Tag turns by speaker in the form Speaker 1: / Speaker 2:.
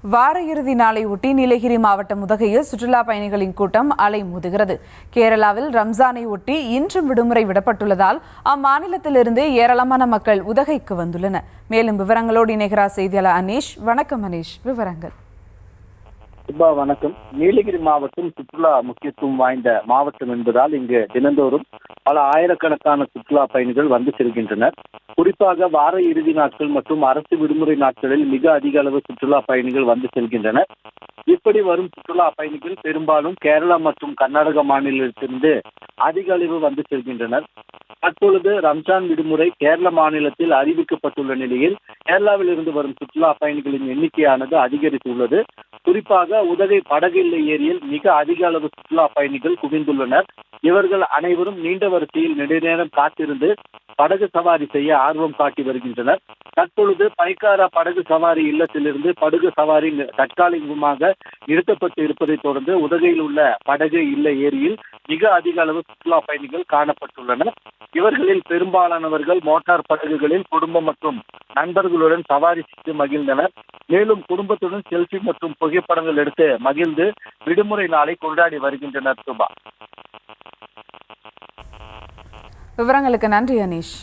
Speaker 1: வார இறுதி நாளை ஒட்டி நீலகிரி மாவட்டம் உதகையில் சுற்றுலா பயணிகளின் கூட்டம் அலைமோதுகிறது. கேரளாவில் ரம்ஜானை ஒட்டி இன்றும் விடுமுறை விடப்பட்டுள்ளதால் அம்மாநிலத்திலிருந்து ஏராளமான மக்கள் உதகைக்கு வந்துள்ளனர். மேலும் விவரங்களோடு இணைகிறார் செய்தியாளர் அனீஷ். வணக்கம் அனீஷ், விவரங்கள்.
Speaker 2: வணக்கம். நீலகிரி மாவட்டம் சுற்றுலா முக்கியத்துவம் வாய்ந்த மாவட்டம் என்பதால் இங்கு தினந்தோறும் பல ஆயிரக்கணக்கான சுற்றுலா பயணிகள் வந்து செல்கின்றனர். குறிப்பாக வார இறுதி நாட்கள் மற்றும் அரசு விடுமுறை நாட்களில் மிக அதிக அளவு சுற்றுலா பயணிகள் வந்து செல்கின்றனர். இப்படி வரும் சுற்றுலா பயணிகள் பெரும்பாலும் கேரளா மற்றும் கர்நாடக மாநிலத்திலிருந்து அதிக அளவு வந்து செல்கின்றனர். தற்பொழுது ரம்ஜான் விடுமுறை கேரள மாநிலத்தில் அறிவிக்கப்பட்டுள்ள நிலையில் கேரளாவில் இருந்து வரும் சுற்றுலா பயணிகளின் எண்ணிக்கையானது அதிகரித்துள்ளது. குறிப்பாக உதகை படகில்லை ஏரியில் மிக அதிக அளவு சுற்றுலா பயணிகள் குவிந்துள்ளனர். இவர்கள் அனைவரும் நீண்ட வரிசையில் நெடுநேரம் காத்திருந்து படகு சவாரி செய்ய ஆர்வம் காட்டி வருகின்றனர். தற்பொழுது பைக்காரா படகு சவாரி இல்லத்திலிருந்து படகு சவாரி தற்காலிகமாக நிறுத்தப்பட்டு இருப்பதை தொடர்ந்து உதகையில் உள்ள படகு இல்ல ஏரியில் மிக அதிக அளவு சுற்றுலா பயணிகள் காணப்பட்டுள்ளனர். இவர்களில் பெரும்பாலானவர்கள் மோட்டார் படகுகளில் குடும்பம் மற்றும் நண்பர்களுடன் சவாரி செய்து மகிழ்ந்தனர். மேலும் குடும்பத்துடன் செல்ஃபி மற்றும் புகைப்படங்கள் எடுத்து மகிழ்ந்து விடுமுறை நாளை கொண்டாடி வருகின்றனர்.
Speaker 1: விவரங்களுக்கு நன்றி அனீஷ்.